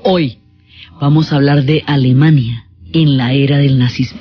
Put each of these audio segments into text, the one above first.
Hoy vamos a hablar de Alemania en la era del nazismo.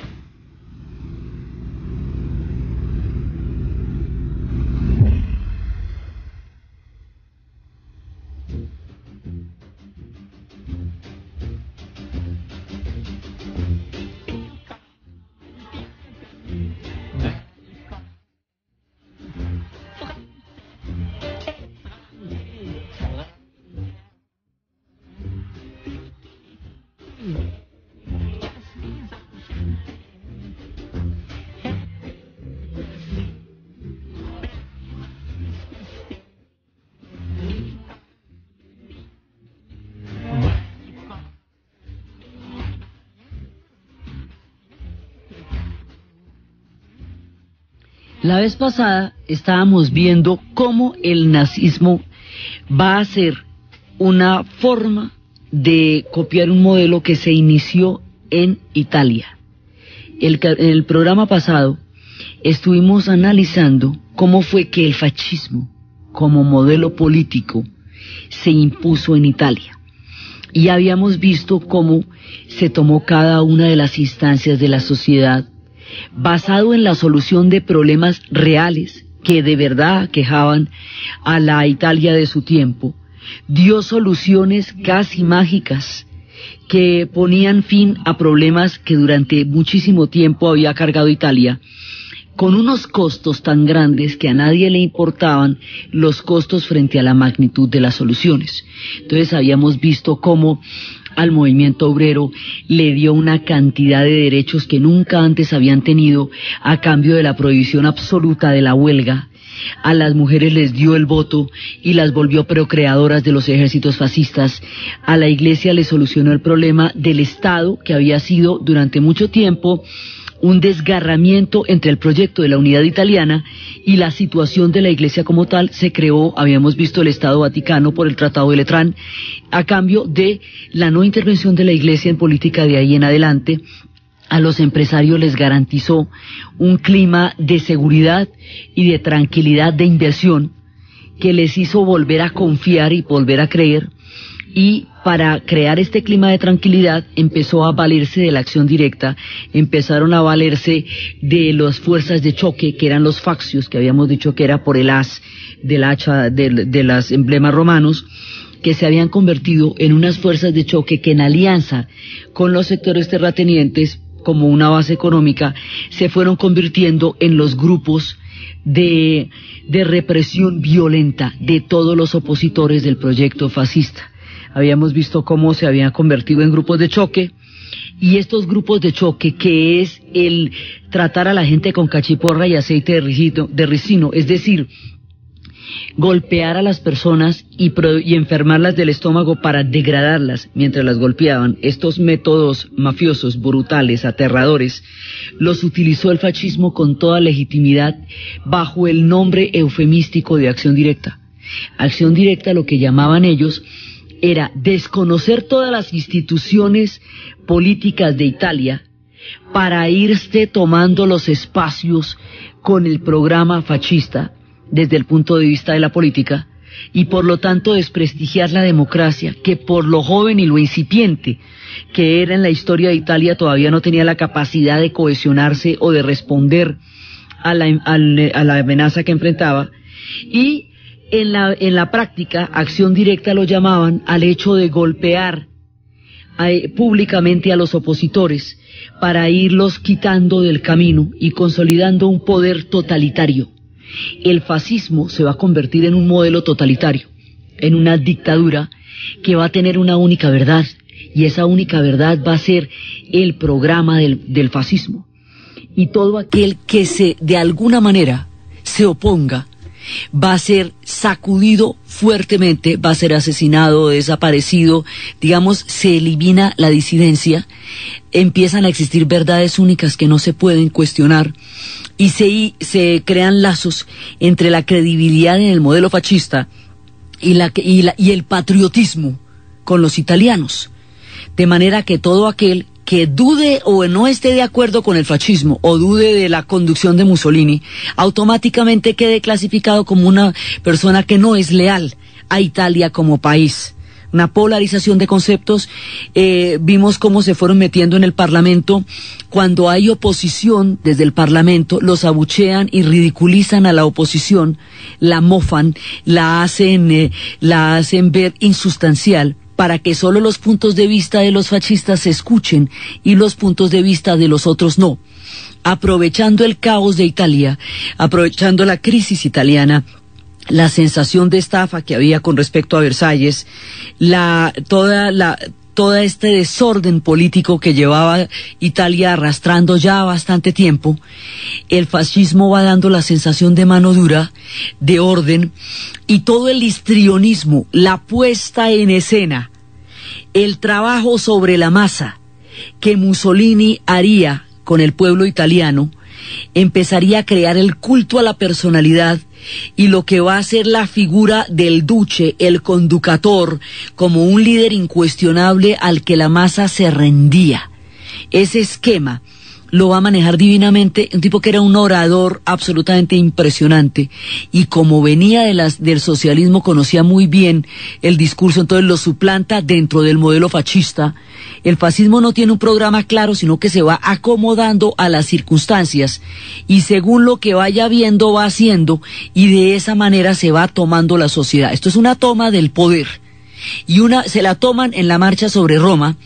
La vez pasada estábamos viendo cómo el nazismo va a ser una forma de copiar un modelo que se inició en Italia. En el programa pasado estuvimos analizando cómo fue que el fascismo como modelo político se impuso en Italia. Y habíamos visto cómo se tomó cada una de las instancias de la sociedad basado en la solución de problemas reales que de verdad aquejaban a la Italia de su tiempo, dio soluciones casi mágicas que ponían fin a problemas que durante muchísimo tiempo había cargado Italia, con unos costos tan grandes que a nadie le importaban los costos frente a la magnitud de las soluciones. Entonces habíamos visto cómo al movimiento obrero le dio una cantidad de derechos que nunca antes habían tenido a cambio de la prohibición absoluta de la huelga. A las mujeres les dio el voto y las volvió procreadoras de los ejércitos fascistas. A la Iglesia le solucionó el problema del Estado, que había sido durante mucho tiempo un desgarramiento entre el proyecto de la unidad italiana y la situación de la Iglesia como tal. Se creó, habíamos visto, el Estado Vaticano por el Tratado de Letrán, a cambio de la no intervención de la Iglesia en política de ahí en adelante. A los empresarios les garantizó un clima de seguridad y de tranquilidad de inversión que les hizo volver a confiar y volver a creer. Y para crear este clima de tranquilidad empezó a valerse de la acción directa, empezaron a valerse de las fuerzas de choque, que eran los faccios, que habíamos dicho que era por el haz del hacha de los emblemas romanos, que se habían convertido en unas fuerzas de choque que en alianza con los sectores terratenientes, como una base económica, se fueron convirtiendo en los grupos de represión violenta de todos los opositores del proyecto fascista. Habíamos visto cómo se habían convertido en grupos de choque, y estos grupos de choque, que es el tratar a la gente con cachiporra y aceite de ricino, es decir, golpear a las personas y enfermarlas del estómago para degradarlas mientras las golpeaban. Estos métodos mafiosos, brutales, aterradores, los utilizó el fascismo con toda legitimidad bajo el nombre eufemístico de acción directa. Acción directa, lo que llamaban ellos, era desconocer todas las instituciones políticas de Italia para irse tomando los espacios con el programa fascista desde el punto de vista de la política, y por lo tanto desprestigiar la democracia, que por lo joven y lo incipiente que era en la historia de Italia todavía no tenía la capacidad de cohesionarse o de responder a la amenaza que enfrentaba. Y en la práctica, acción directa lo llamaban al hecho de golpear públicamente a los opositores para irlos quitando del camino y consolidando un poder totalitario. El fascismo se va a convertir en un modelo totalitario, en una dictadura que va a tener una única verdad, y esa única verdad va a ser el programa del fascismo. Y todo aquel que de alguna manera se oponga va a ser sacudido fuertemente, va a ser asesinado, desaparecido, digamos, se elimina la disidencia, empiezan a existir verdades únicas que no se pueden cuestionar, y se crean lazos entre la credibilidad en el modelo fascista y el patriotismo con los italianos, de manera que todo aquel que dude o no esté de acuerdo con el fascismo o dude de la conducción de Mussolini, automáticamente quede clasificado como una persona que no es leal a Italia como país, una polarización de conceptos. Vimos cómo se fueron metiendo en el Parlamento. Cuando hay oposición desde el Parlamento, los abuchean y ridiculizan a la oposición, la mofan, la hacen ver insustancial, para que solo los puntos de vista de los fascistas se escuchen y los puntos de vista de los otros no. Aprovechando el caos de Italia, aprovechando la crisis italiana, la sensación de estafa que había con respecto a Versalles, todo este desorden político que llevaba Italia arrastrando ya bastante tiempo, el fascismo va dando la sensación de mano dura, de orden, y todo el histrionismo, la puesta en escena, el trabajo sobre la masa que Mussolini haría con el pueblo italiano, empezaría a crear el culto a la personalidad y lo que va a ser la figura del duce, el conductor, como un líder incuestionable al que la masa se rendía. Ese esquema lo va a manejar divinamente un tipo que era un orador absolutamente impresionante, y como venía del socialismo conocía muy bien el discurso, entonces lo suplanta dentro del modelo fascista. El fascismo no tiene un programa claro, sino que se va acomodando a las circunstancias, y según lo que vaya viendo va haciendo, y de esa manera se va tomando la sociedad. Esto es una toma del poder, y se la toman en la marcha sobre Roma,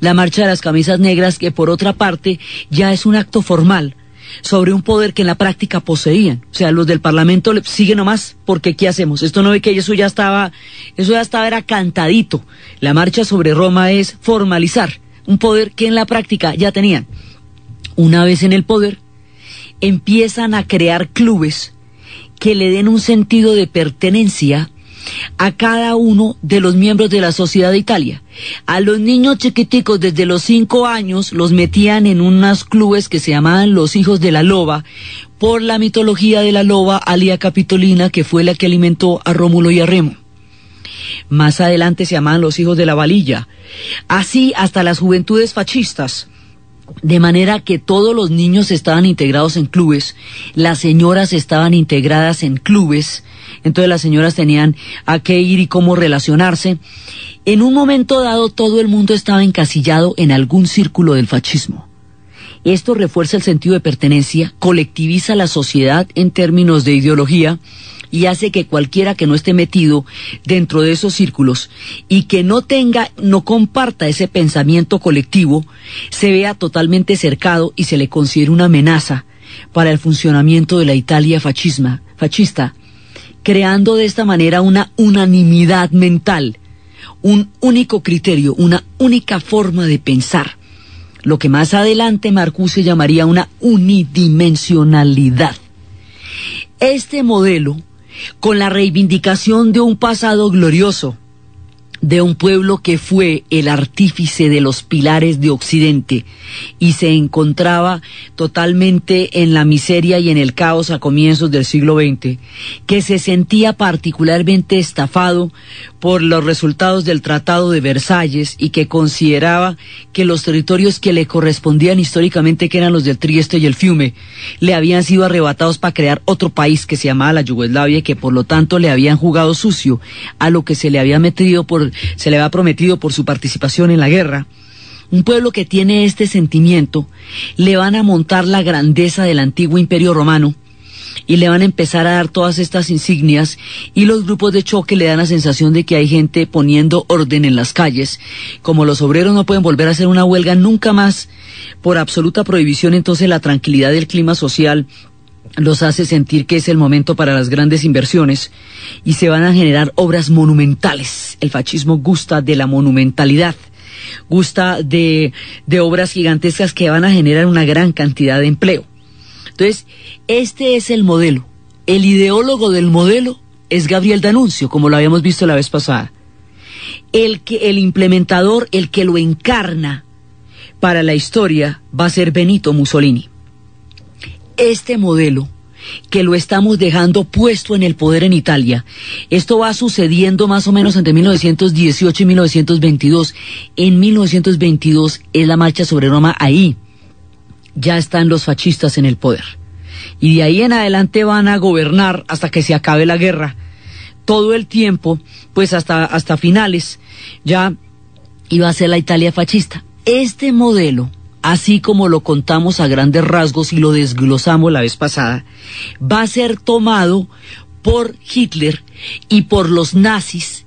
la marcha de las camisas negras, que por otra parte ya es un acto formal sobre un poder que en la práctica poseían. O sea, los del Parlamento siguen nomás, porque ¿qué hacemos? Esto no ve que eso ya estaba, era cantadito. La marcha sobre Roma es formalizar un poder que en la práctica ya tenían. Una vez en el poder, empiezan a crear clubes que le den un sentido de pertenencia a cada uno de los miembros de la sociedad de Italia. A los niños chiquiticos desde los 5 años los metían en unos clubes que se llamaban los hijos de la loba, por la mitología de la loba Alia Capitolina, que fue la que alimentó a Rómulo y a Remo. Más adelante se llamaban los hijos de la valilla. Así hasta las juventudes fascistas. De manera que todos los niños estaban integrados en clubes, las señoras estaban integradas en clubes, entonces las señoras tenían a qué ir y cómo relacionarse. En un momento dado todo el mundo estaba encasillado en algún círculo del fascismo. Esto refuerza el sentido de pertenencia, colectiviza la sociedad en términos de ideología, y hace que cualquiera que no esté metido dentro de esos círculos y que no comparta ese pensamiento colectivo, se vea totalmente cercado y se le considere una amenaza para el funcionamiento de la Italia fascista, creando de esta manera una unanimidad mental, un único criterio, una única forma de pensar, lo que más adelante Marcuse llamaría una unidimensionalidad. Este modelo, con la reivindicación de un pasado glorioso, de un pueblo que fue el artífice de los pilares de Occidente y se encontraba totalmente en la miseria y en el caos a comienzos del siglo XX, que se sentía particularmente estafado por los resultados del Tratado de Versalles y que consideraba que los territorios que le correspondían históricamente, que eran los del Trieste y el Fiume, le habían sido arrebatados para crear otro país que se llamaba la Yugoslavia, y que por lo tanto le habían jugado sucio a lo que se le había prometido por su participación en la guerra. Un pueblo que tiene este sentimiento, le van a montar la grandeza del antiguo Imperio Romano y le van a empezar a dar todas estas insignias, y los grupos de choque le dan la sensación de que hay gente poniendo orden en las calles. Como los obreros no pueden volver a hacer una huelga nunca más por absoluta prohibición, entonces la tranquilidad del clima social los hace sentir que es el momento para las grandes inversiones y se van a generar obras monumentales. El fascismo gusta de la monumentalidad, gusta de obras gigantescas que van a generar una gran cantidad de empleo. Entonces, este es el modelo. El ideólogo del modelo es Gabriel D'Annunzio, como lo habíamos visto la vez pasada. El implementador, el que lo encarna para la historia, va a ser Benito Mussolini. Este modelo, que lo estamos dejando puesto en el poder en Italia, esto va sucediendo más o menos entre 1918 y 1922. En 1922 es la marcha sobre Roma. Ahí ya están los fascistas en el poder, y de ahí en adelante van a gobernar hasta que se acabe la guerra, todo el tiempo, pues hasta finales, ya iba a ser la Italia fascista. Este modelo, así como lo contamos a grandes rasgos y lo desglosamos la vez pasada, va a ser tomado por Hitler y por los nazis,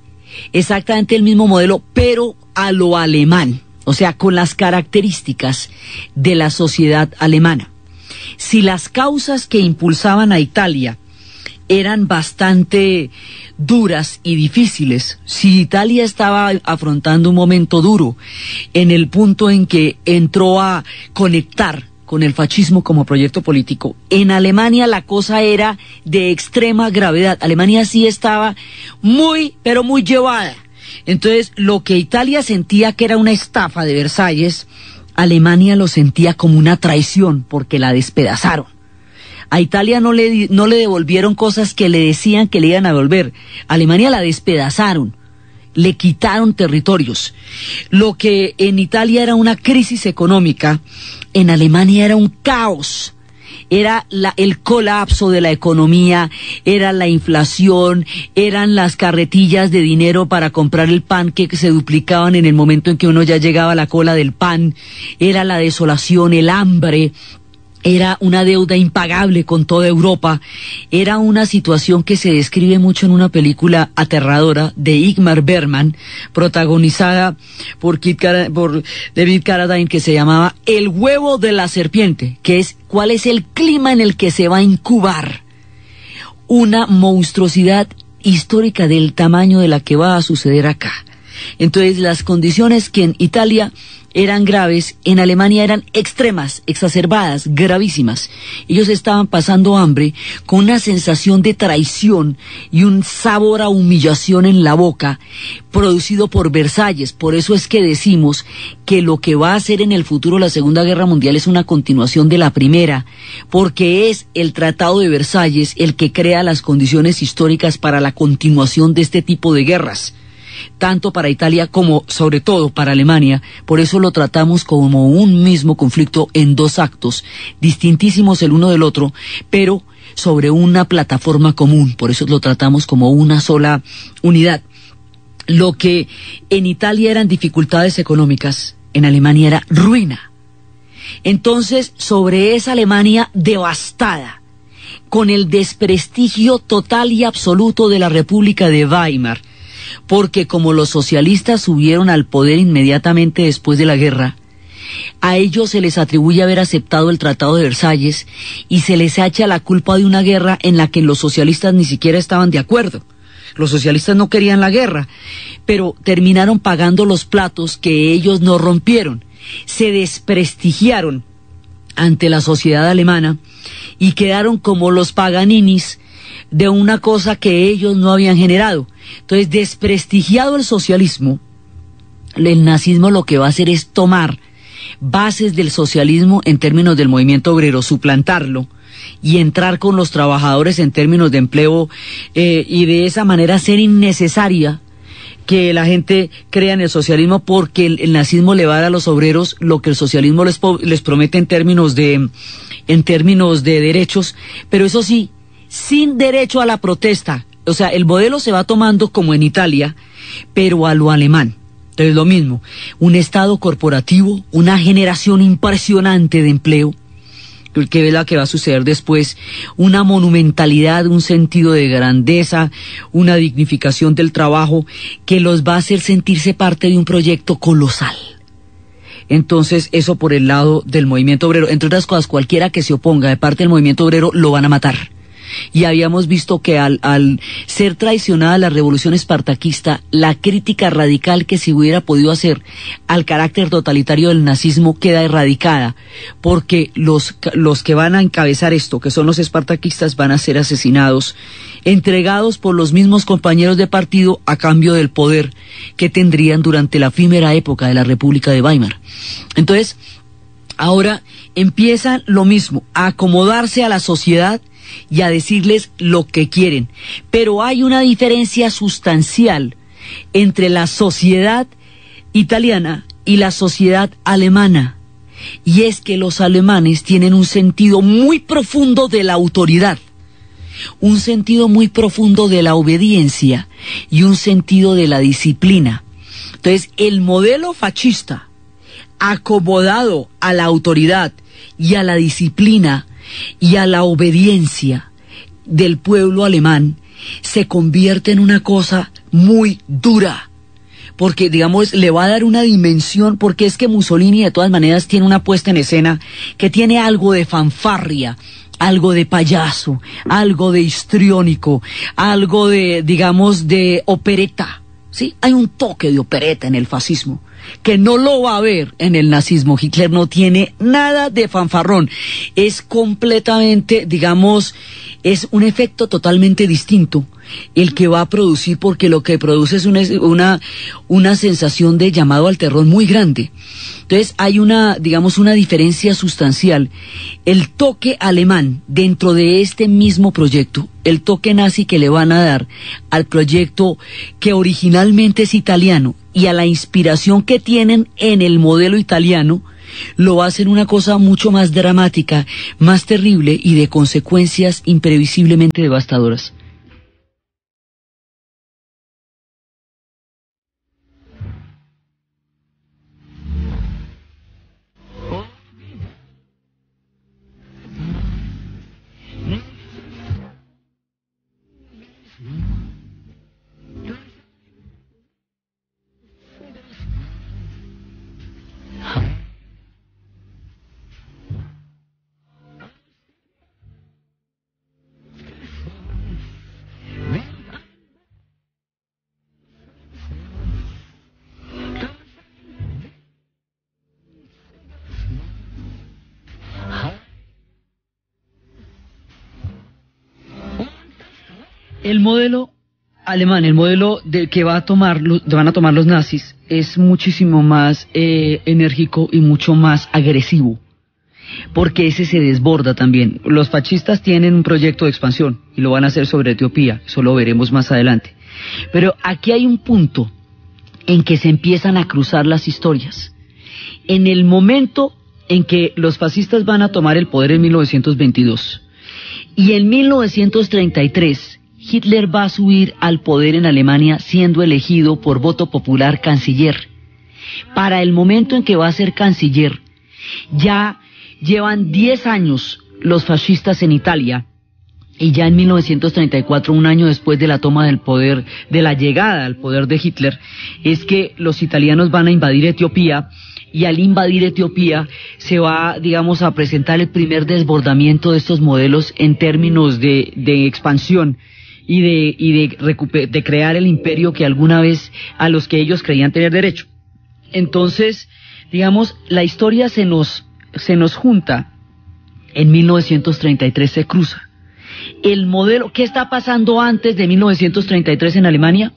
exactamente el mismo modelo, pero a lo alemán, o sea, con las características de la sociedad alemana. Si las causas que impulsaban a Italia eran bastante duras y difíciles, si Italia estaba afrontando un momento duro en el punto en que entró a conectar con el fascismo como proyecto político, en Alemania la cosa era de extrema gravedad. Alemania sí estaba muy, pero muy llevada. Entonces, lo que Italia sentía que era una estafa de Versalles, Alemania lo sentía como una traición porque la despedazaron. A Italia no le devolvieron cosas que le decían que le iban a devolver. A Alemania la despedazaron, le quitaron territorios. Lo que en Italia era una crisis económica, en Alemania era un caos. Era el colapso de la economía, era la inflación, eran las carretillas de dinero para comprar el pan que se duplicaban en el momento en que uno ya llegaba a la cola del pan, era la desolación, el hambre, era una deuda impagable con toda Europa, era una situación que se describe mucho en una película aterradora de Ingmar Bergman, protagonizada por David Carradine, que se llamaba El huevo de la serpiente, que es cuál es el clima en el que se va a incubar una monstruosidad histórica del tamaño de la que va a suceder acá. Entonces, las condiciones que en Italia eran graves, en Alemania eran extremas, exacerbadas, gravísimas. Ellos estaban pasando hambre con una sensación de traición y un sabor a humillación en la boca, producido por Versalles. Por eso es que decimos que lo que va a hacer en el futuro la Segunda Guerra Mundial es una continuación de la Primera, porque es el Tratado de Versalles el que crea las condiciones históricas para la continuación de este tipo de guerras, tanto para Italia como sobre todo para Alemania. Por eso lo tratamos como un mismo conflicto en dos actos, distintísimos el uno del otro, pero sobre una plataforma común. Por eso lo tratamos como una sola unidad. Lo que en Italia eran dificultades económicas, en Alemania era ruina. Entonces, sobre esa Alemania devastada, con el desprestigio total y absoluto de la República de Weimar, porque como los socialistas subieron al poder inmediatamente después de la guerra, a ellos se les atribuye haber aceptado el Tratado de Versalles y se les echa la culpa de una guerra en la que los socialistas ni siquiera estaban de acuerdo. Los socialistas no querían la guerra, pero terminaron pagando los platos que ellos no rompieron. Se desprestigiaron ante la sociedad alemana y quedaron como los Paganinis de una cosa que ellos no habían generado. Entonces, desprestigiado el socialismo, el nazismo lo que va a hacer es tomar bases del socialismo en términos del movimiento obrero, suplantarlo y entrar con los trabajadores en términos de empleo, y de esa manera ser innecesaria que la gente crea en el socialismo, porque el nazismo le va a dar a los obreros lo que el socialismo les promete en términos de derechos, pero eso sí, sin derecho a la protesta. O sea, el modelo se va tomando como en Italia, pero a lo alemán. Entonces, lo mismo, un Estado corporativo, una generación impresionante de empleo, que es la que va a suceder después, una monumentalidad, un sentido de grandeza, una dignificación del trabajo, que los va a hacer sentirse parte de un proyecto colosal. Entonces, eso por el lado del movimiento obrero. Entre otras cosas, cualquiera que se oponga de parte del movimiento obrero lo van a matar. Y habíamos visto que al ser traicionada la revolución espartaquista, la crítica radical que se hubiera podido hacer al carácter totalitario del nazismo queda erradicada, porque los que van a encabezar esto, que son los espartaquistas, van a ser asesinados, entregados por los mismos compañeros de partido a cambio del poder que tendrían durante la efímera época de la República de Weimar. Entonces, ahora empiezan lo mismo, a acomodarse a la sociedad y a decirles lo que quieren. Pero hay una diferencia sustancial entre la sociedad italiana y la sociedad alemana, y es que los alemanes tienen un sentido muy profundo de la autoridad. un sentido muy profundo de la obediencia y un sentido de la disciplina. Entonces, el modelo fascista, acomodado a la autoridad y a la disciplina y a la obediencia del pueblo alemán, se convierte en una cosa muy dura, porque digamos le va a dar una dimensión, porque es que Mussolini de todas maneras tiene una puesta en escena que tiene algo de fanfarria, algo de payaso, algo de histriónico, algo de, digamos, de opereta, ¿sí? Hay un toque de opereta en el fascismo, que no lo va a ver en el nazismo. Hitler no tiene nada de fanfarrón, es completamente, digamos, es un efecto totalmente distinto el que va a producir, porque lo que produce es una sensación de llamado al terror muy grande. Entonces hay digamos, una diferencia sustancial. El toque alemán dentro de este mismo proyecto, el toque nazi que le van a dar al proyecto que originalmente es italiano y a la inspiración que tienen en el modelo italiano, lo va a hacer una cosa mucho más dramática, más terrible y de consecuencias imprevisiblemente devastadoras. El modelo alemán, el modelo que van a tomar los nazis, es muchísimo más enérgico y mucho más agresivo, porque ese se desborda también. Los fascistas tienen un proyecto de expansión y lo van a hacer sobre Etiopía, eso lo veremos más adelante. Pero aquí hay un punto en que se empiezan a cruzar las historias. En el momento en que los fascistas van a tomar el poder en 1922 y en 1933 Hitler va a subir al poder en Alemania siendo elegido por voto popular canciller. Para el momento en que va a ser canciller, ya llevan 10 años los fascistas en Italia, y ya en 1934, un año después de la toma del poder, de la llegada al poder de Hitler, es que los italianos van a invadir Etiopía, y al invadir Etiopía se va, digamos, a presentar el primer desbordamiento de estos modelos en términos de expansión y de crear el imperio que alguna vez a los que ellos creían tener derecho. Entonces, digamos, la historia se nos junta en 1933, se cruza. El modelo, ¿qué está pasando antes de 1933 en Alemania?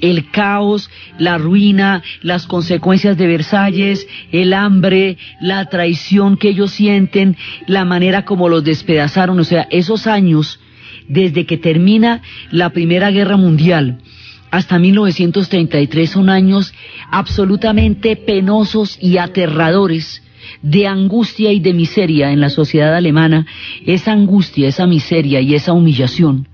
El caos, la ruina, las consecuencias de Versalles, el hambre, la traición que ellos sienten, la manera como los despedazaron, o sea, esos años desde que termina la Primera Guerra Mundial hasta 1933 son años absolutamente penosos y aterradores, de angustia y de miseria en la sociedad alemana. Esa angustia, esa miseria y esa humillación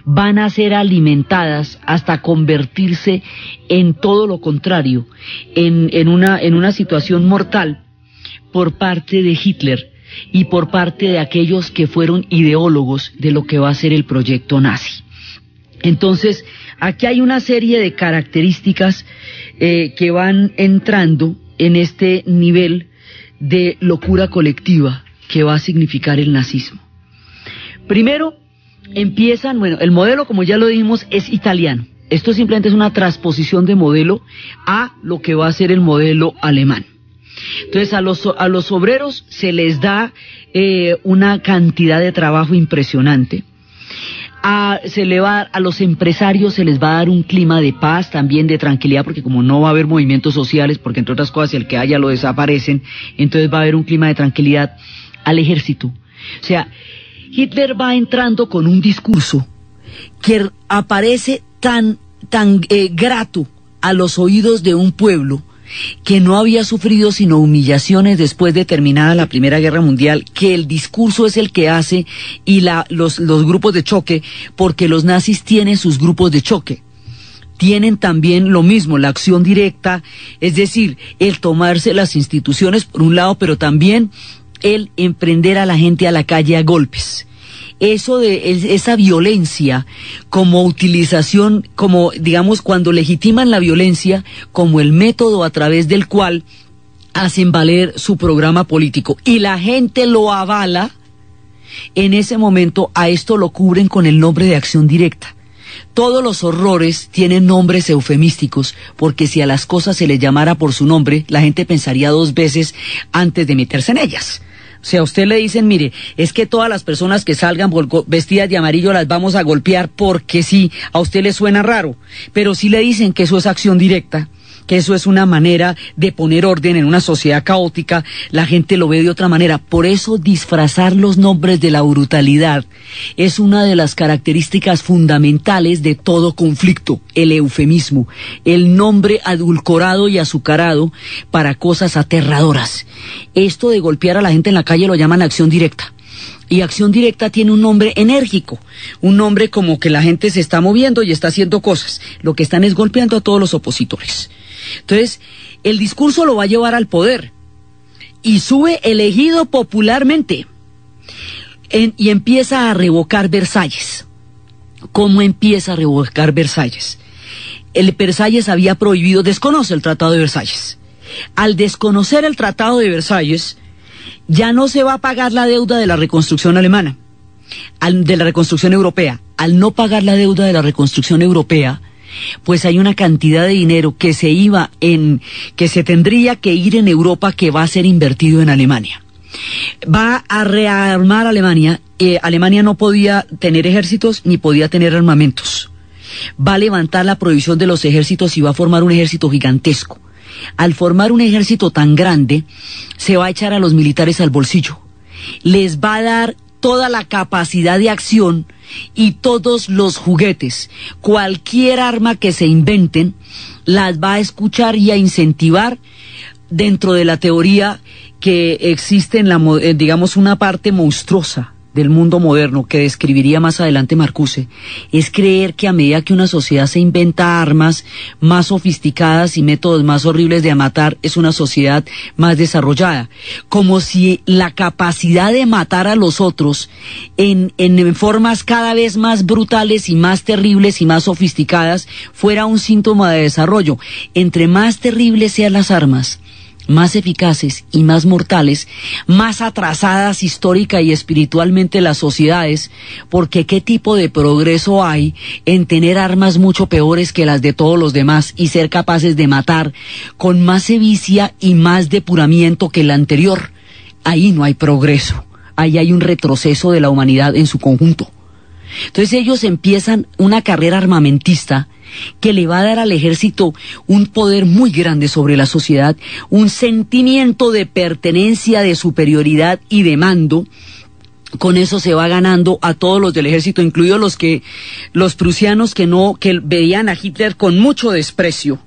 van a ser alimentadas hasta convertirse en todo lo contrario, en una situación mortal por parte de Hitler y por parte de aquellos que fueron ideólogos de lo que va a ser el proyecto nazi. Entonces, aquí hay una serie de características que van entrando en este nivel de locura colectiva que va a significar el nazismo. Primero, empiezan, bueno, el modelo, como ya lo dijimos, es italiano. Esto simplemente es una transposición de modelo a lo que va a ser el modelo alemán. Entonces a los obreros se les da una cantidad de trabajo impresionante. A los empresarios se les va a dar un clima de paz, también de tranquilidad, porque como no va a haber movimientos sociales, porque entre otras cosas el que haya lo desaparecen, entonces va a haber un clima de tranquilidad. Al ejército, o sea, Hitler va entrando con un discurso que aparece tan grato a los oídos de un pueblo, que no había sufrido sino humillaciones después de terminada la Primera Guerra Mundial, que el discurso es el que hace y los grupos de choque, porque los nazis tienen sus grupos de choque. Tienen también lo mismo, la acción directa, es decir, el tomarse las instituciones por un lado, pero también el emprender a la gente a la calle a golpes. Esa violencia como utilización, como digamos cuando legitiman la violencia como el método a través del cual hacen valer su programa político y la gente lo avala, en ese momento a esto lo cubren con el nombre de acción directa. Todos los horrores tienen nombres eufemísticos, porque si a las cosas se les llamara por su nombre, la gente pensaría 2 veces antes de meterse en ellas. O sea, a usted le dicen, mire, es que todas las personas que salgan vestidas de amarillo las vamos a golpear porque sí, a usted le suena raro, pero si le dicen que eso es acción directa, que eso es una manera de poner orden en una sociedad caótica, la gente lo ve de otra manera. Por eso disfrazar los nombres de la brutalidad es una de las características fundamentales de todo conflicto, el eufemismo, el nombre adulcorado y azucarado para cosas aterradoras. Esto de golpear a la gente en la calle lo llaman acción directa. Y acción directa tiene un nombre enérgico, un nombre como que la gente se está moviendo y está haciendo cosas. Lo que están es golpeando a todos los opositores. Entonces, el discurso lo va a llevar al poder y sube elegido popularmente y empieza a revocar Versalles. ¿Cómo empieza a revocar Versalles? El Versalles había prohibido, desconoce el Tratado de Versalles. Al desconocer el Tratado de Versalles, ya no se va a pagar la deuda de la reconstrucción alemana, de la reconstrucción europea. Al no pagar la deuda de la reconstrucción europea, pues hay una cantidad de dinero que se tendría que ir en Europa, que va a ser invertido en Alemania. Va a rearmar Alemania. Alemania no podía tener ejércitos ni podía tener armamentos. Va a levantar la prohibición de los ejércitos y va a formar un ejército gigantesco. Al formar un ejército tan grande, se va a echar a los militares al bolsillo. Les va a dar toda la capacidad de acción y todos los juguetes. Cualquier arma que se inventen, las va a escuchar y a incentivar dentro de la teoría que existe en digamos, una parte monstruosa del mundo moderno que describiría más adelante Marcuse, es creer que a medida que una sociedad se inventa armas más sofisticadas y métodos más horribles de matar, es una sociedad más desarrollada, como si la capacidad de matar a los otros en formas cada vez más brutales y más terribles y más sofisticadas fuera un síntoma de desarrollo. Entre más terribles sean las armas, más eficaces y más mortales, más atrasadas histórica y espiritualmente las sociedades, porque ¿qué tipo de progreso hay en tener armas mucho peores que las de todos los demás y ser capaces de matar con más sevicia y más depuramiento que la anterior? Ahí no hay progreso, ahí hay un retroceso de la humanidad en su conjunto. Entonces ellos empiezan una carrera armamentista que le va a dar al ejército un poder muy grande sobre la sociedad, un sentimiento de pertenencia, de superioridad y de mando. Con eso se va ganando a todos los del ejército, incluidos los prusianos que veían a Hitler con mucho desprecio,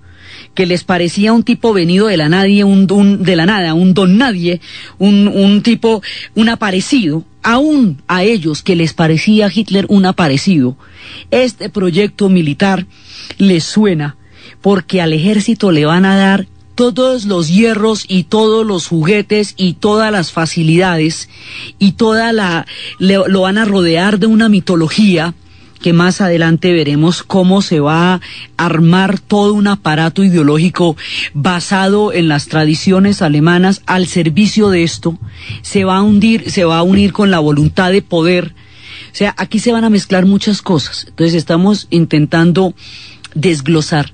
que les parecía un tipo venido de la nadie, un don nadie, un tipo, un aparecido. Aún a ellos que les parecía Hitler un aparecido, este proyecto militar les suena, porque al ejército le van a dar todos los hierros y todos los juguetes y todas las facilidades y lo van a rodear de una mitología que más adelante veremos cómo se va a armar todo un aparato ideológico basado en las tradiciones alemanas al servicio de esto. Se va a unir con la voluntad de poder. O sea, aquí se van a mezclar muchas cosas. Entonces estamos intentando desglosar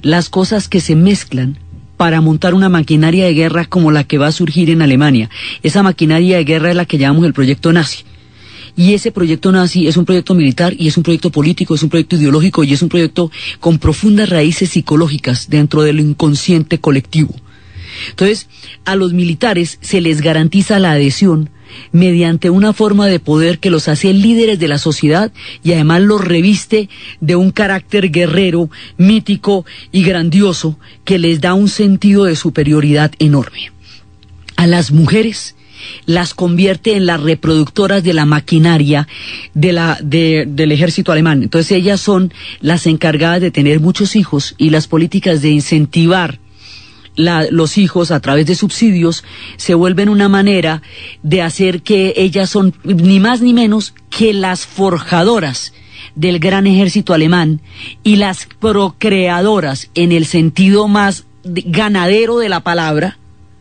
las cosas que se mezclan para montar una maquinaria de guerra como la que va a surgir en Alemania. Esa maquinaria de guerra es la que llamamos el proyecto nazi. Y ese proyecto nazi es un proyecto militar y es un proyecto político, es un proyecto ideológico y es un proyecto con profundas raíces psicológicas dentro del inconsciente colectivo. Entonces, a los militares se les garantiza la adhesión mediante una forma de poder que los hace líderes de la sociedad y además los reviste de un carácter guerrero, mítico y grandioso que les da un sentido de superioridad enorme. A las mujeres las convierte en las reproductoras de la maquinaria del ejército alemán. Entonces ellas son las encargadas de tener muchos hijos y las políticas de incentivar los hijos a través de subsidios se vuelven una manera de hacer que ellas son ni más ni menos que las forjadoras del gran ejército alemán y las procreadoras en el sentido más ganadero de la palabra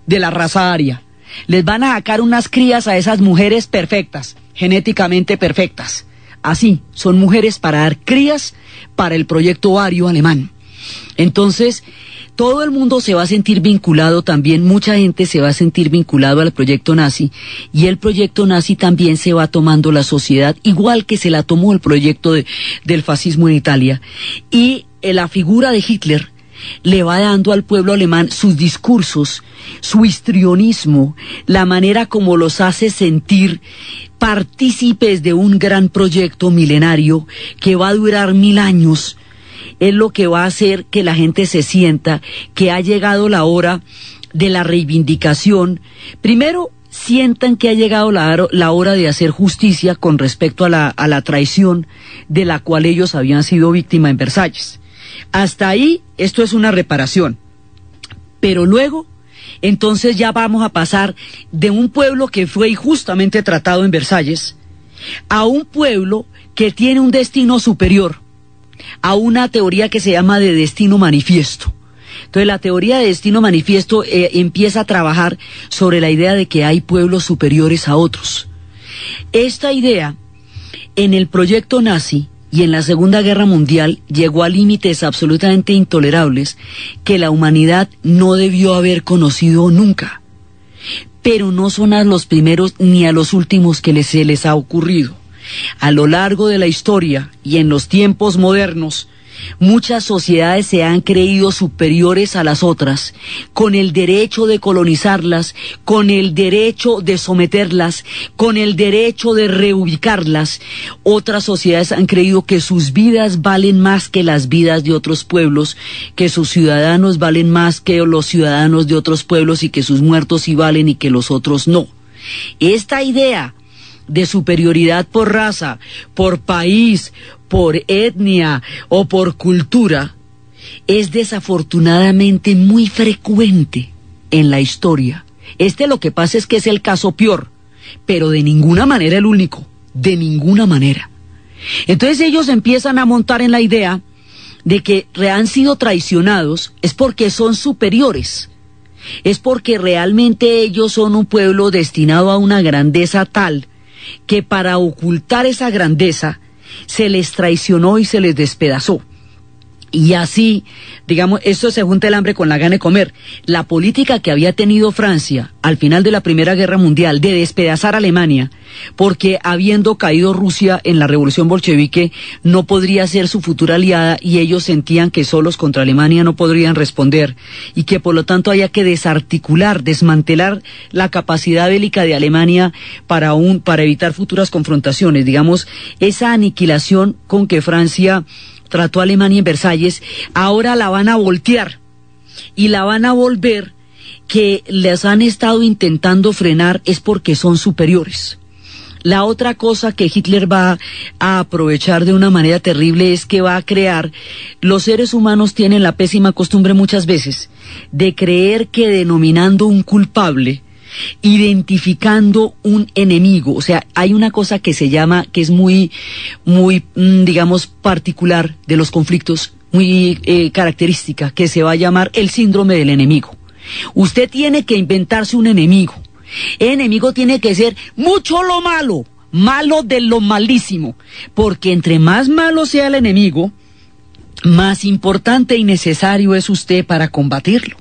de la raza aria. Les van a sacar unas crías a esas mujeres perfectas, genéticamente perfectas. Así, son mujeres para dar crías para el proyecto ario alemán. Entonces, todo el mundo se va a sentir vinculado también, mucha gente se va a sentir vinculado al proyecto nazi, y el proyecto nazi también se va tomando la sociedad, igual que se la tomó el proyecto del fascismo en Italia. Y la figura de Hitler le va dando al pueblo alemán sus discursos, su histrionismo, la manera como los hace sentir partícipes de un gran proyecto milenario que va a durar 1000 años, es lo que va a hacer que la gente se sienta que ha llegado la hora de la reivindicación. Primero, sientan que ha llegado la hora de hacer justicia con respecto a la traición de la cual ellos habían sido víctimas en Versalles. Hasta ahí, esto es una reparación. Pero luego, entonces ya vamos a pasar de un pueblo que fue injustamente tratado en Versalles a un pueblo que tiene un destino superior, a una teoría que se llama de destino manifiesto. Entonces la teoría de destino manifiesto empieza a trabajar sobre la idea de que hay pueblos superiores a otros. Esta idea, en el proyecto nazi y en la Segunda Guerra Mundial, llegó a límites absolutamente intolerables que la humanidad no debió haber conocido nunca. Pero no son a los primeros ni a los últimos que se les ha ocurrido. A lo largo de la historia y en los tiempos modernos, muchas sociedades se han creído superiores a las otras, con el derecho de colonizarlas, con el derecho de someterlas, con el derecho de reubicarlas. Otras sociedades han creído que sus vidas valen más que las vidas de otros pueblos, que sus ciudadanos valen más que los ciudadanos de otros pueblos y que sus muertos sí valen y que los otros no. Esta idea de superioridad por raza, por país, por etnia o por cultura, es desafortunadamente muy frecuente en la historia. Lo que pasa es que es el caso peor, pero de ninguna manera el único, de ninguna manera. Entonces ellos empiezan a montar en la idea de que han sido traicionados es porque son superiores, es porque realmente ellos son un pueblo destinado a una grandeza tal que para ocultar esa grandeza se les traicionó y se les despedazó. Y así, digamos, esto se junta el hambre con la gana de comer. La política que había tenido Francia al final de la Primera Guerra Mundial de despedazar a Alemania, porque habiendo caído Rusia en la revolución bolchevique, no podría ser su futura aliada y ellos sentían que solos contra Alemania no podrían responder y que por lo tanto había que desarticular, desmantelar la capacidad bélica de Alemania para evitar futuras confrontaciones. Digamos, esa aniquilación con que Francia trató a Alemania en Versalles, ahora la van a voltear y la van a volver que les han estado intentando frenar es porque son superiores. La otra cosa que Hitler va a aprovechar de una manera terrible es que va a crear, los seres humanos tienen la pésima costumbre muchas veces de creer que denominando un culpable, identificando un enemigo, o sea, hay una cosa que se llama, que es muy, digamos, particular de los conflictos, muy característica, que se va a llamar el síndrome del enemigo. Usted tiene que inventarse un enemigo. El enemigo tiene que ser mucho lo malo, malo de lo malísimo, porque entre más malo sea el enemigo, más importante y necesario es usted para combatirlo.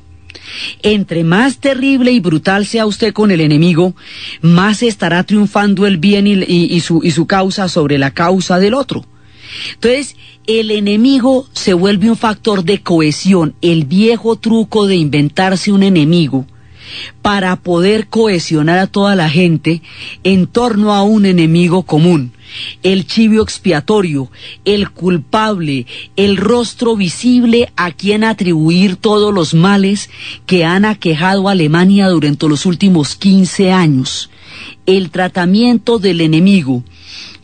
Entre más terrible y brutal sea usted con el enemigo, más estará triunfando el bien y su causa sobre la causa del otro. Entonces, el enemigo se vuelve un factor de cohesión. El viejo truco de inventarse un enemigo para poder cohesionar a toda la gente en torno a un enemigo común, el chivo expiatorio, el culpable, el rostro visible a quien atribuir todos los males que han aquejado a Alemania durante los últimos 15 años. El tratamiento del enemigo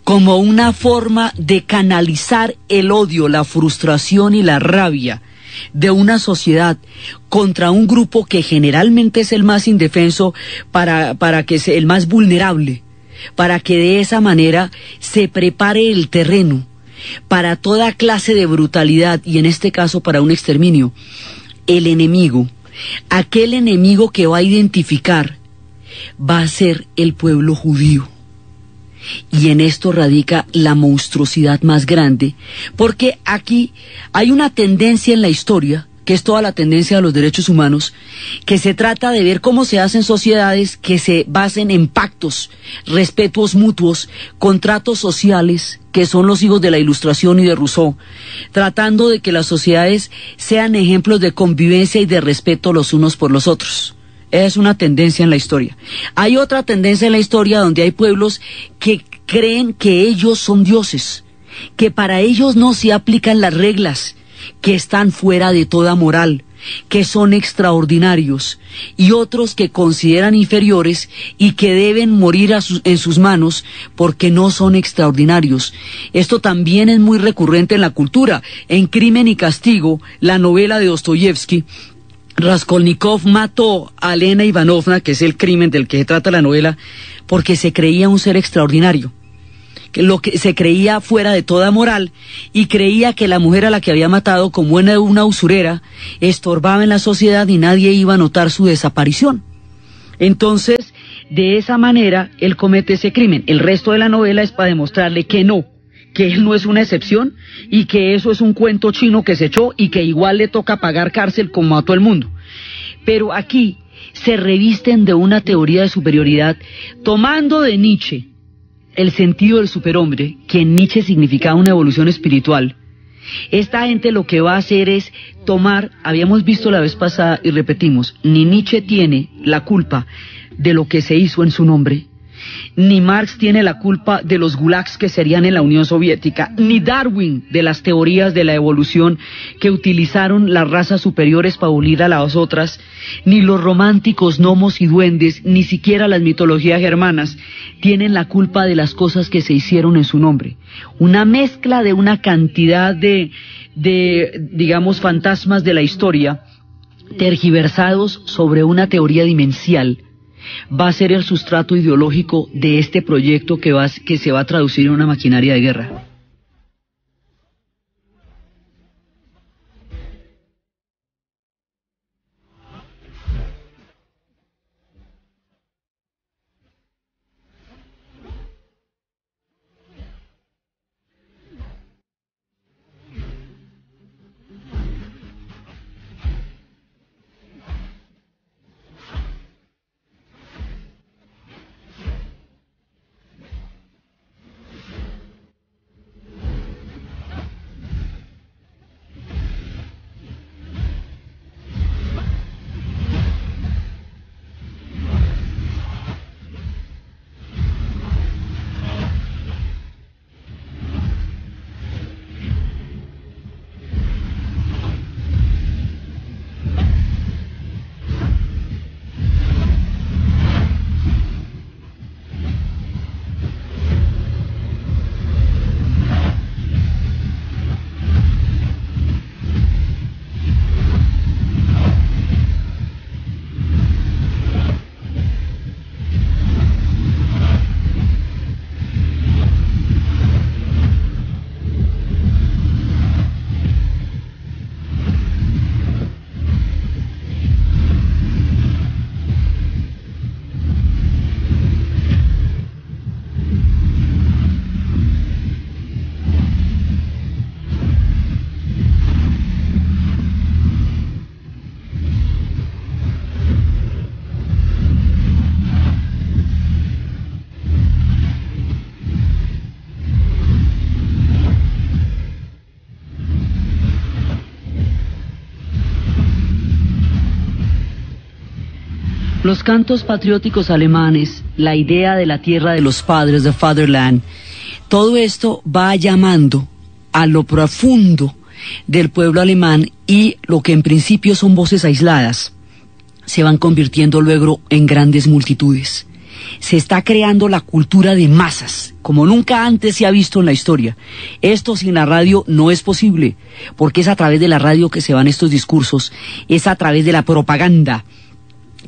como una forma de canalizar el odio, la frustración y la rabia de una sociedad contra un grupo que generalmente es el más indefenso, para que sea el más vulnerable, para que de esa manera se prepare el terreno para toda clase de brutalidad y en este caso para un exterminio. El enemigo, aquel enemigo que va a identificar, va a ser el pueblo judío. Y en esto radica la monstruosidad más grande, porque aquí hay una tendencia en la historia, que es toda la tendencia de los derechos humanos, que se trata de ver cómo se hacen sociedades que se basen en pactos, respetos mutuos, contratos sociales, que son los hijos de la Ilustración y de Rousseau, tratando de que las sociedades sean ejemplos de convivencia y de respeto los unos por los otros. Es una tendencia en la historia. Hay otra tendencia en la historia donde hay pueblos que creen que ellos son dioses, que para ellos no se aplican las reglas, que están fuera de toda moral, que son extraordinarios, y otros que consideran inferiores y que deben morir en sus manos porque no son extraordinarios. Esto también es muy recurrente en la cultura. En Crimen y Castigo, la novela de Dostoyevsky, Raskolnikov mató a Elena Ivanovna, que es el crimen del que se trata la novela, porque se creía un ser extraordinario, que lo que se creía fuera de toda moral y creía que la mujer a la que había matado, como era una usurera, estorbaba en la sociedad y nadie iba a notar su desaparición. Entonces, de esa manera, él comete ese crimen. El resto de la novela es para demostrarle que no, que él no es una excepción y que eso es un cuento chino que se echó y que igual le toca pagar cárcel como a todo el mundo. Pero aquí se revisten de una teoría de superioridad, tomando de Nietzsche el sentido del superhombre, que en Nietzsche significaba una evolución espiritual. Esta gente lo que va a hacer es tomar, habíamos visto la vez pasada y repetimos, ni Nietzsche tiene la culpa de lo que se hizo en su nombre, ni Marx tiene la culpa de los gulags que serían en la Unión Soviética, ni Darwin de las teorías de la evolución que utilizaron las razas superiores para unir a las otras, ni los románticos gnomos y duendes, ni siquiera las mitologías germanas tienen la culpa de las cosas que se hicieron en su nombre. Una mezcla de una cantidad de digamos, fantasmas de la historia tergiversados sobre una teoría dimensional va a ser el sustrato ideológico de este proyecto que se va a traducir en una maquinaria de guerra. Los cantos patrióticos alemanes, la idea de la tierra de los padres, de Fatherland, todo esto va llamando a lo profundo del pueblo alemán, y lo que en principio son voces aisladas se van convirtiendo luego en grandes multitudes. Se está creando la cultura de masas, como nunca antes se ha visto en la historia. Esto sin la radio no es posible, porque es a través de la radio que se van estos discursos, es a través de la propaganda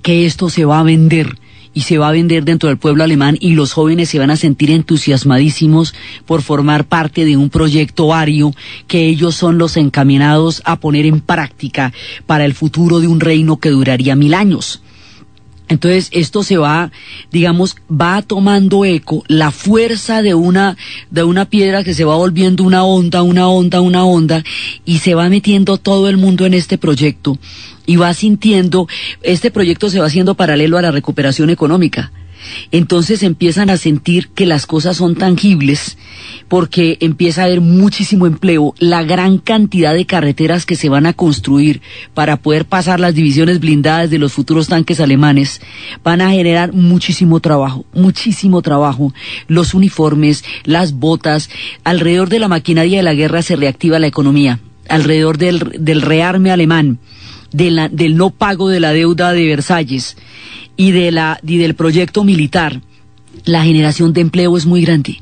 que esto se va a vender, y se va a vender dentro del pueblo alemán, y los jóvenes se van a sentir entusiasmadísimos por formar parte de un proyecto ario que ellos son los encaminados a poner en práctica para el futuro de un reino que duraría 1000 años. Entonces esto se va, digamos, va tomando eco, la fuerza de una piedra que se va volviendo una onda, y se va metiendo todo el mundo en este proyecto, y va sintiendo, este proyecto se va haciendo paralelo a la recuperación económica. Entonces empiezan a sentir que las cosas son tangibles, porque empieza a haber muchísimo empleo, la gran cantidad de carreteras que se van a construir para poder pasar las divisiones blindadas de los futuros tanques alemanes, van a generar muchísimo trabajo, los uniformes, las botas, alrededor de la maquinaria de la guerra se reactiva la economía, alrededor del rearme alemán, del no pago de la deuda de Versalles, y del proyecto militar, la generación de empleo es muy grande.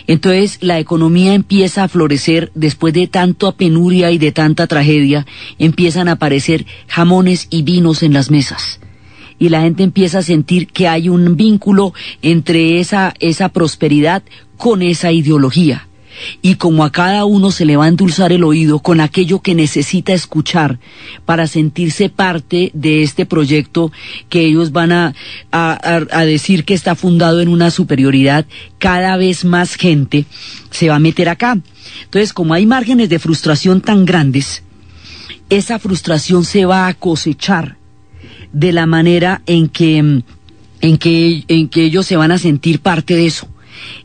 Entonces la economía empieza a florecer después de tanta penuria y de tanta tragedia. Empiezan a aparecer jamones y vinos en las mesas, y la gente empieza a sentir que hay un vínculo entre esa prosperidad con esa ideología. Y como a cada uno se le va a endulzar el oído con aquello que necesita escuchar para sentirse parte de este proyecto que ellos van a decir que está fundado en una superioridad, cada vez más gente se va a meter acá. Entonces, como hay márgenes de frustración tan grandes, esa frustración se va a cosechar de la manera en que ellos se van a sentir parte de eso.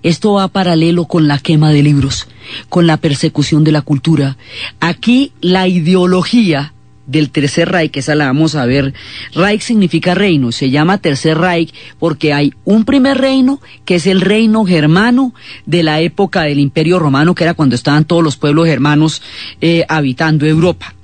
Esto va paralelo con la quema de libros, con la persecución de la cultura. Aquí la ideología del Tercer Reich, esa la vamos a ver. Reich significa reino, se llama Tercer Reich porque hay un primer reino que es el reino germano de la época del Imperio Romano, que era cuando estaban todos los pueblos germanos habitando Europa.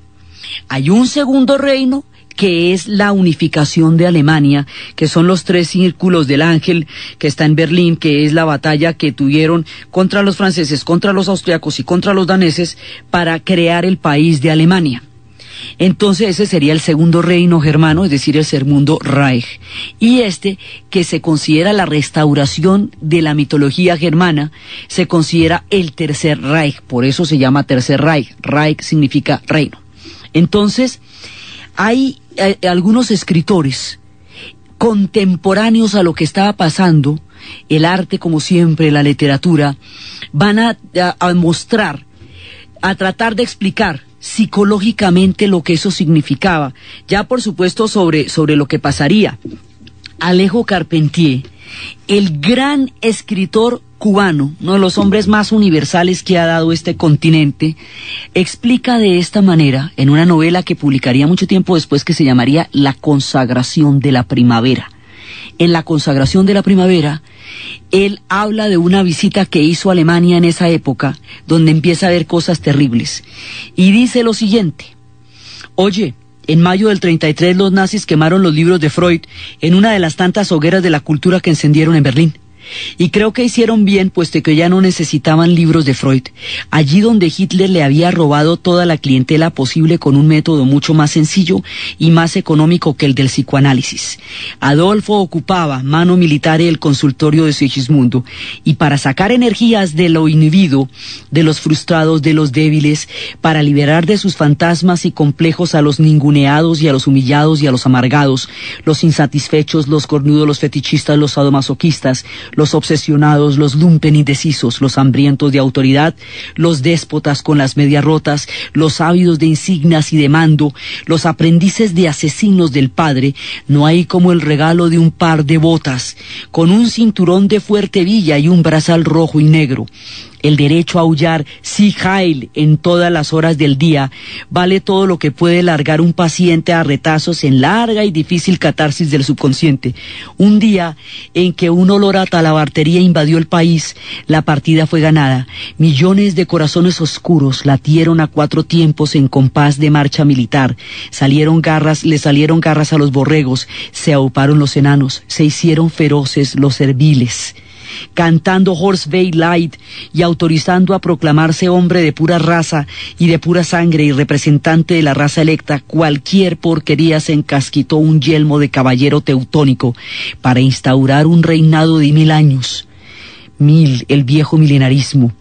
Hay un segundo reino que es la unificación de Alemania, que son los 3 círculos del ángel que está en Berlín, que es la batalla que tuvieron contra los franceses, contra los austriacos y contra los daneses para crear el país de Alemania. Entonces ese sería el segundo reino germano, es decir, el segundo Reich. Y este, que se considera la restauración de la mitología germana, se considera el Tercer Reich, por eso se llama Tercer Reich. Reich significa reino. Entonces, hay algunos escritores contemporáneos a lo que estaba pasando, el arte como siempre, la literatura, van a mostrar, a tratar de explicar psicológicamente lo que eso significaba, ya por supuesto sobre lo que pasaría. Alejo Carpentier, el gran escritor cubano, uno de los hombres más universales que ha dado este continente, explica de esta manera, en una novela que publicaría mucho tiempo después, que se llamaría La consagración de la primavera. En La consagración de la primavera, él habla de una visita que hizo a Alemania en esa época, donde empieza a ver cosas terribles, y dice lo siguiente: oye, en mayo del 33 los nazis quemaron los libros de Freud en una de las tantas hogueras de la cultura que encendieron en Berlín. Y creo que hicieron bien, puesto que ya no necesitaban libros de Freud, allí donde Hitler le había robado toda la clientela posible con un método mucho más sencillo y más económico que el del psicoanálisis. Adolfo ocupaba mano militar el consultorio de Sigismundo, y para sacar energías de lo inhibido, de los frustrados, de los débiles, para liberar de sus fantasmas y complejos a los ninguneados y a los humillados y a los amargados, los insatisfechos, los cornudos, los fetichistas, los sadomasoquistas, los obsesionados, los lumpen indecisos, los hambrientos de autoridad, los déspotas con las medias rotas, los ávidos de insignias y de mando, los aprendices de asesinos del padre, no hay como el regalo de un par de botas, con un cinturón de fuerte villa y un brazal rojo y negro. el derecho a aullar Sieg Heil en todas las horas del día, vale todo lo que puede largar un paciente a retazos en larga y difícil catarsis del subconsciente. Un día en que un olor a talabartería invadió el país, la partida fue ganada. Millones de corazones oscuros latieron a 4 tiempos en compás de marcha militar. Le salieron garras a los borregos, se auparon los enanos, se hicieron feroces los serviles. Cantando Horst Wehleid y autorizando a proclamarse hombre de pura raza y de pura sangre y representante de la raza electa, cualquier porquería se encasquitó un yelmo de caballero teutónico para instaurar un reinado de 1000 años. El viejo milenarismo.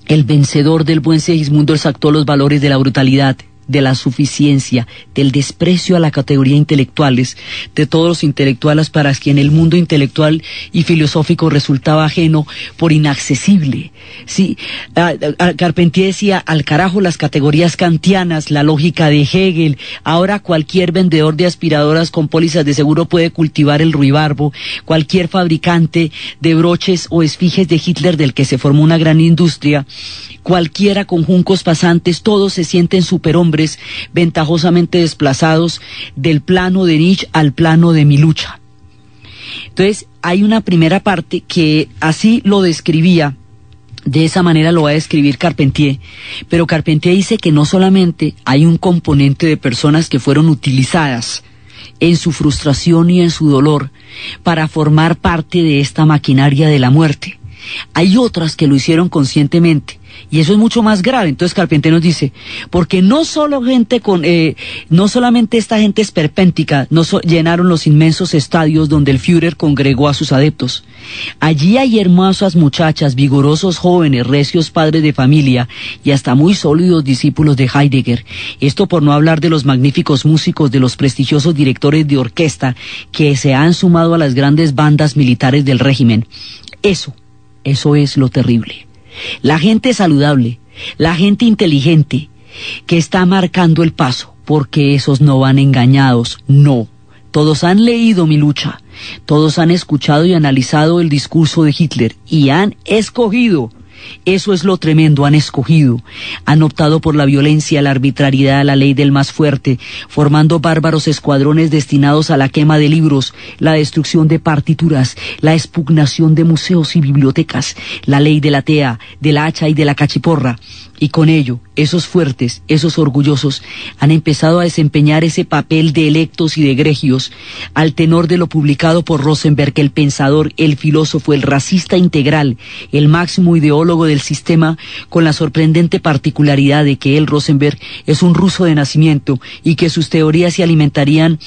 El vencedor del buen Segismundo exaltó los valores de la brutalidad, de la suficiencia, del desprecio a la categoría intelectuales, de todos los intelectuales para quien el mundo intelectual y filosófico resultaba ajeno por inaccesible. Sí, Carpentier decía, al carajo las categorías kantianas, la lógica de Hegel, ahora cualquier vendedor de aspiradoras con pólizas de seguro puede cultivar el ruibarbo, cualquier fabricante de broches o esfinges de Hitler del que se formó una gran industria, cualquiera con juncos pasantes, todos se sienten superhombres, ventajosamente desplazados del plano de Nietzsche al plano de mi lucha. Entonces, hay una primera parte que así lo describía, de esa manera lo va a describir Carpentier, pero Carpentier dice que no solamente hay un componente de personas que fueron utilizadas en su frustración y en su dolor para formar parte de esta maquinaria de la muerte. Hay otras que lo hicieron conscientemente, y eso es mucho más grave. Entonces Carpentier nos dice, porque no solamente esta gente esperpéntica llenaron los inmensos estadios donde el Führer congregó a sus adeptos. Allí hay hermosas muchachas, vigorosos jóvenes, recios padres de familia y hasta muy sólidos discípulos de Heidegger. Esto por no hablar de los magníficos músicos, de los prestigiosos directores de orquesta que se han sumado a las grandes bandas militares del régimen. Eso es lo terrible. La gente saludable, la gente inteligente, que está marcando el paso, porque esos no van engañados, no. Todos han leído mi lucha, todos han escuchado y analizado el discurso de Hitler y han escogido. Eso es lo tremendo, han escogido, han optado por la violencia, la arbitrariedad, la ley del más fuerte, formando bárbaros escuadrones destinados a la quema de libros, la destrucción de partituras, la expugnación de museos y bibliotecas, la ley de la tea, del hacha y de la cachiporra. Y con ello, esos fuertes, esos orgullosos, han empezado a desempeñar ese papel de electos y de egregios, al tenor de lo publicado por Rosenberg, el pensador, el filósofo, el racista integral, el máximo ideólogo del sistema, con la sorprendente particularidad de que él, Rosenberg, es un ruso de nacimiento y que sus teorías se alimentarían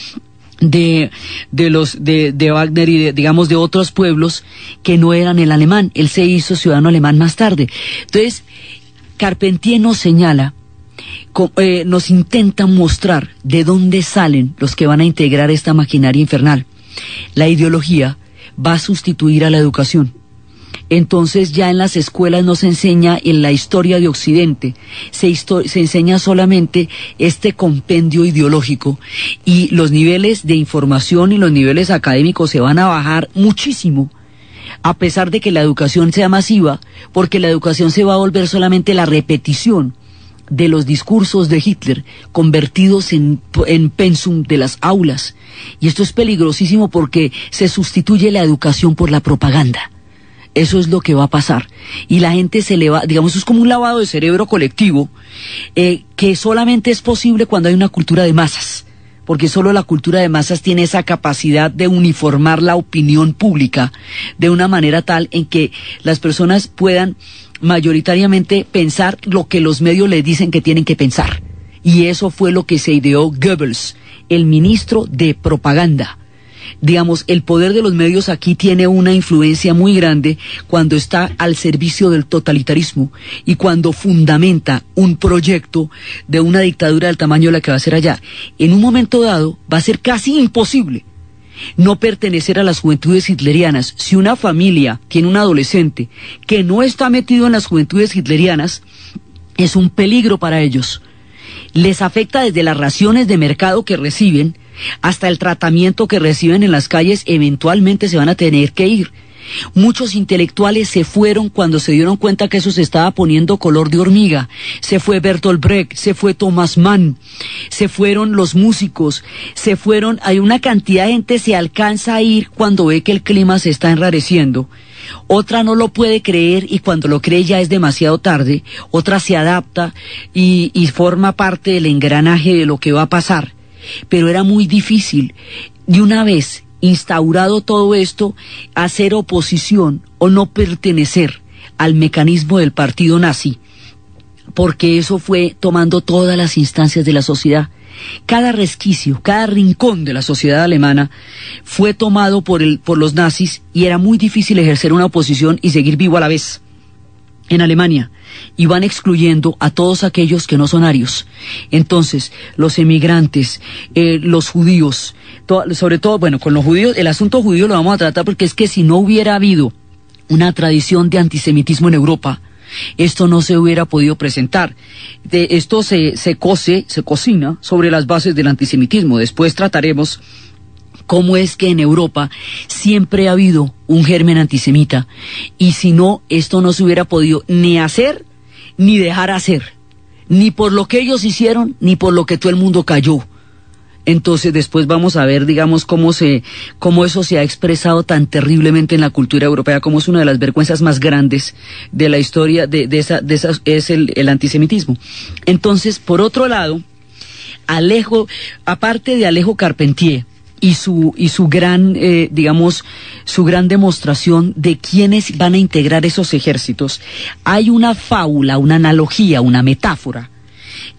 de Wagner y de otros pueblos que no eran el alemán. Él se hizo ciudadano alemán más tarde. Entonces, Carpentier nos señala, nos intenta mostrar de dónde salen los que van a integrar esta maquinaria infernal. La ideología va a sustituir a la educación. Entonces ya en las escuelas no se enseña en la historia de Occidente, se enseña solamente este compendio ideológico, y los niveles de información y los niveles académicos se van a bajar muchísimo, a pesar de que la educación sea masiva, porque la educación se va a volver solamente la repetición de los discursos de Hitler convertidos en pensum de las aulas. Y esto es peligrosísimo porque se sustituye la educación por la propaganda. Eso es lo que va a pasar. Y la gente se le va, digamos, es como un lavado de cerebro colectivo, que solamente es posible cuando hay una cultura de masas. Porque solo la cultura de masas tiene esa capacidad de uniformar la opinión pública de una manera tal en que las personas puedan mayoritariamente pensar lo que los medios les dicen que tienen que pensar. Y eso fue lo que se ideó Goebbels, el ministro de propaganda. Digamos, el poder de los medios aquí tiene una influencia muy grande cuando está al servicio del totalitarismo y cuando fundamenta un proyecto de una dictadura del tamaño de la que va a ser allá. En un momento dado va a ser casi imposible no pertenecer a las juventudes hitlerianas. Si una familia tiene un adolescente que no está metido en las juventudes hitlerianas, es un peligro para ellos. Les afecta desde las raciones de mercado que reciben hasta el tratamiento que reciben en las calles. Eventualmente se van a tener que ir. Muchos intelectuales se fueron cuando se dieron cuenta que eso se estaba poniendo color de hormiga. Se fue Bertolt Brecht, se fue Thomas Mann, se fueron los músicos, se fueron, hay una cantidad de gente se alcanza a ir cuando ve que el clima se está enrareciendo. Otra no lo puede creer y cuando lo cree ya es demasiado tarde. Otra se adapta y forma parte del engranaje de lo que va a pasar. Pero era muy difícil, de una vez instaurado todo esto, hacer oposición o no pertenecer al mecanismo del partido nazi, porque eso fue tomando todas las instancias de la sociedad. Cada resquicio, cada rincón de la sociedad alemana fue tomado por los nazis y era muy difícil ejercer una oposición y seguir vivo a la vez. En Alemania, y van excluyendo a todos aquellos que no son arios. Entonces, los emigrantes, los judíos, sobre todo, bueno, con los judíos, el asunto judío lo vamos a tratar porque es que si no hubiera habido una tradición de antisemitismo en Europa, esto no se hubiera podido presentar. Esto se cocina sobre las bases del antisemitismo. Después trataremos cómo es que en Europa siempre ha habido un germen antisemita, y si no, esto no se hubiera podido ni hacer, ni dejar hacer, ni por lo que ellos hicieron, ni por lo que todo el mundo cayó. Entonces después vamos a ver, digamos, cómo eso se ha expresado tan terriblemente en la cultura europea, como es una de las vergüenzas más grandes de la historia de esa es el antisemitismo. Entonces, por otro lado, aparte de Alejo Carpentier, y su gran, su gran demostración de quiénes van a integrar esos ejércitos, hay una fábula, una analogía, una metáfora,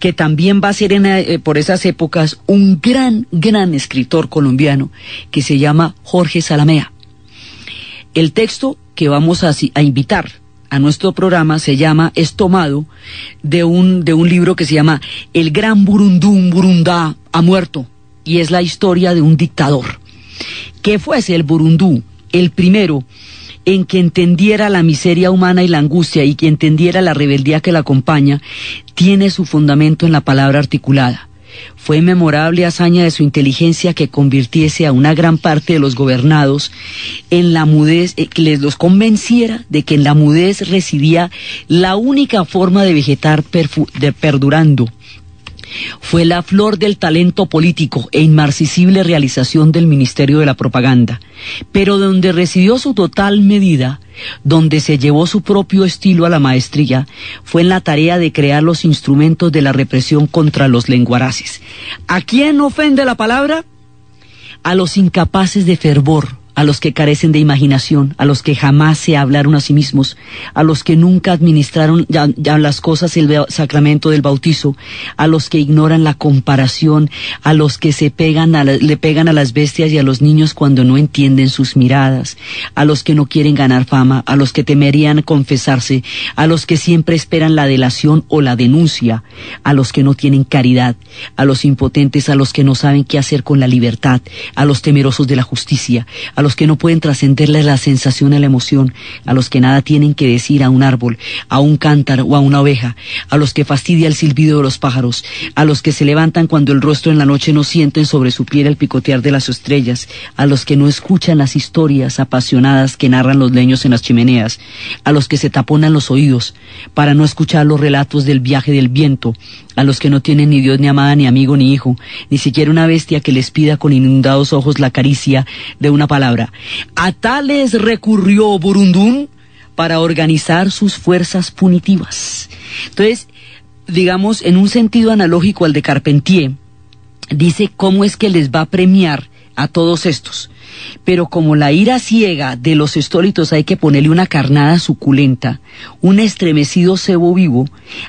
que también va a ser por esas épocas un gran escritor colombiano que se llama Jorge Salamea. El texto que vamos a invitar a nuestro programa es tomado de un libro que se llama El Gran Burundá ha muerto, y es la historia de un dictador, que fuese el Burundú el primero en que entendiera la miseria humana y la angustia, y que entendiera la rebeldía que la acompaña, tiene su fundamento en la palabra articulada. Fue memorable hazaña de su inteligencia que convirtiese a una gran parte de los gobernados en la mudez, que los convenciera de que en la mudez residía la única forma de vegetar perdurando. Fue la flor del talento político e inmarcesible realización del Ministerio de la Propaganda, pero donde residió su total medida, donde se llevó su propio estilo a la maestría, fue en la tarea de crear los instrumentos de la represión contra los lenguaraces. ¿A quién ofende la palabra? A los incapaces de fervor, a los que carecen de imaginación, a los que jamás se hablaron a sí mismos, a los que nunca administraron ya las cosas el sacramento del bautizo, a los que ignoran la comparación, a los que le pegan a las bestias y a los niños cuando no entienden sus miradas, a los que no quieren ganar fama, a los que temerían confesarse, a los que siempre esperan la delación o la denuncia, a los que no tienen caridad, a los impotentes, a los que no saben qué hacer con la libertad, a los temerosos de la justicia, a los que no pueden trascenderle la sensación a la emoción, a los que nada tienen que decir a un árbol, a un cántaro o a una oveja, a los que fastidia el silbido de los pájaros, a los que se levantan cuando el rostro en la noche no sienten sobre su piel el picotear de las estrellas, a los que no escuchan las historias apasionadas que narran los leños en las chimeneas, a los que se taponan los oídos para no escuchar los relatos del viaje del viento, a los que no tienen ni Dios, ni amada, ni amigo, ni hijo, ni siquiera una bestia que les pida con inundados ojos la caricia de una palabra. A tales recurrió Burundún para organizar sus fuerzas punitivas. Entonces, digamos, en un sentido analógico al de Carpentier, dice cómo es que les va a premiar a todos estos. Pero como la ira ciega de los estólitos hay que ponerle una carnada suculenta, un estremecido cebo vivo,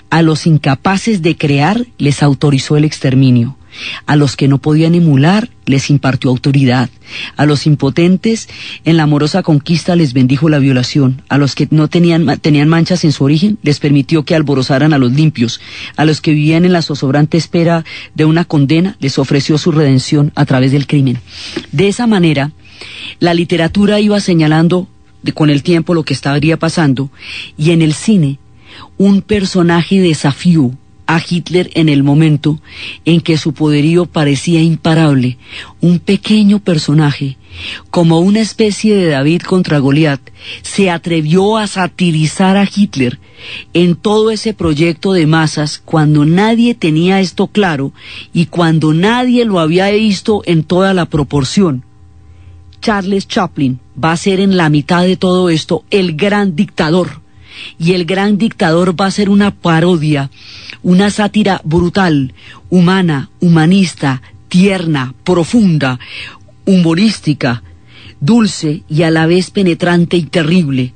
a los incapaces de crear les autorizó el exterminio, a los que no podían emular les impartió autoridad, a los impotentes en la amorosa conquista les bendijo la violación, a los que no tenían manchas en su origen les permitió que alborozaran a los limpios, a los que vivían en la zozobrante espera de una condena les ofreció su redención a través del crimen. De esa manera, la literatura iba señalando con el tiempo lo que estaría pasando, y en el cine un personaje desafió a Hitler en el momento en que su poderío parecía imparable, un pequeño personaje, como una especie de David contra Goliat, se atrevió a satirizar a Hitler en todo ese proyecto de masas cuando nadie tenía esto claro y cuando nadie lo había visto en toda la proporción. Charles Chaplin va a ser en la mitad de todo esto el gran dictador. Y el gran dictador va a ser una parodia, una sátira brutal, humana, humanista, tierna, profunda, humorística, dulce y a la vez penetrante y terrible,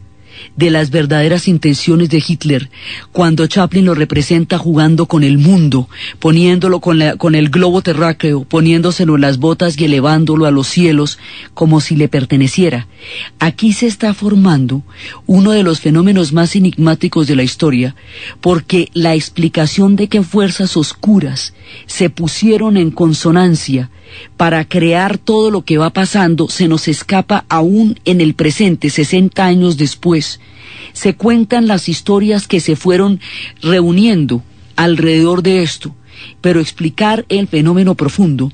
de las verdaderas intenciones de Hitler, cuando Chaplin lo representa jugando con el mundo, poniéndolo con el globo terráqueo, poniéndoselo en las botas y elevándolo a los cielos como si le perteneciera. Aquí se está formando uno de los fenómenos más enigmáticos de la historia, porque la explicación de que fuerzas oscuras se pusieron en consonancia para crear todo lo que va pasando se nos escapa aún en el presente, 60 años después. Se cuentan las historias que se fueron reuniendo alrededor de esto, pero explicar el fenómeno profundo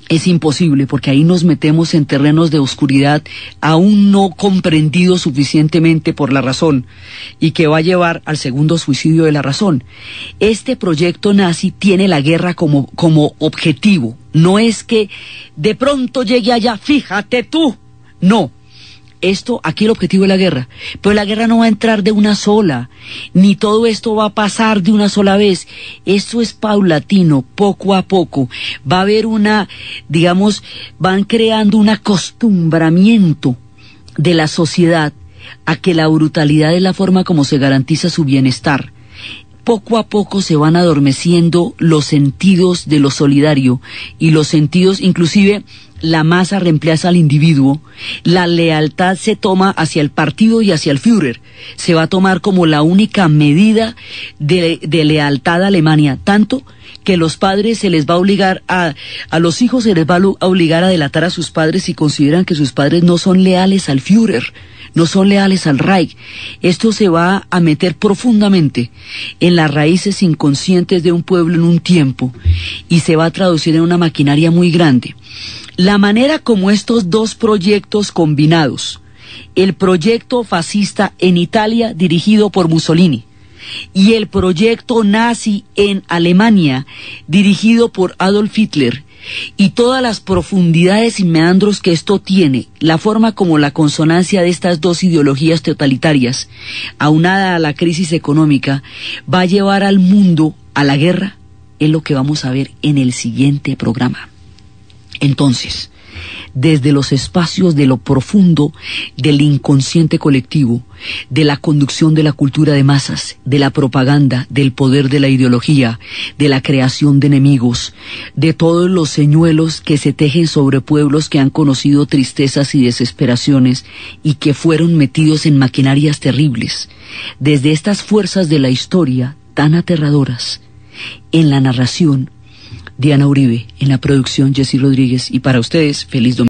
es imposible, porque ahí nos metemos en terrenos de oscuridad aún no comprendidos suficientemente por la razón, y que va a llevar al segundo suicidio de la razón. Este proyecto nazi tiene la guerra como objetivo. No es que de pronto llegue allá, fíjate tú. No. Aquí el objetivo es la guerra, pero la guerra no va a entrar de una sola, ni todo esto va a pasar de una sola vez. Esto es paulatino, poco a poco. Va a haber van creando un acostumbramiento de la sociedad a que la brutalidad es la forma como se garantiza su bienestar. Poco a poco se van adormeciendo los sentidos de lo solidario y los sentidos, inclusive la masa reemplaza al individuo, la lealtad se toma hacia el partido y hacia el Führer, se va a tomar como la única medida de lealtad a Alemania, tanto que los padres se les va a obligar a los hijos se les va a obligar a delatar a sus padres si consideran que sus padres no son leales al Führer, no son leales al Reich. Esto se va a meter profundamente en las raíces inconscientes de un pueblo en un tiempo y se va a traducir en una maquinaria muy grande. La manera como estos dos proyectos combinados, el proyecto fascista en Italia dirigido por Mussolini y el proyecto nazi en Alemania dirigido por Adolf Hitler, y todas las profundidades y meandros que esto tiene, la forma como la consonancia de estas dos ideologías totalitarias, aunada a la crisis económica, va a llevar al mundo a la guerra, es lo que vamos a ver en el siguiente programa. Entonces, desde los espacios de lo profundo del inconsciente colectivo, de la conducción de la cultura de masas, de la propaganda, del poder de la ideología, de la creación de enemigos, de todos los señuelos que se tejen sobre pueblos que han conocido tristezas y desesperaciones y que fueron metidos en maquinarias terribles, desde estas fuerzas de la historia tan aterradoras, en la narración Diana Uribe, en la producción Jessy Rodríguez, y para ustedes, feliz domingo.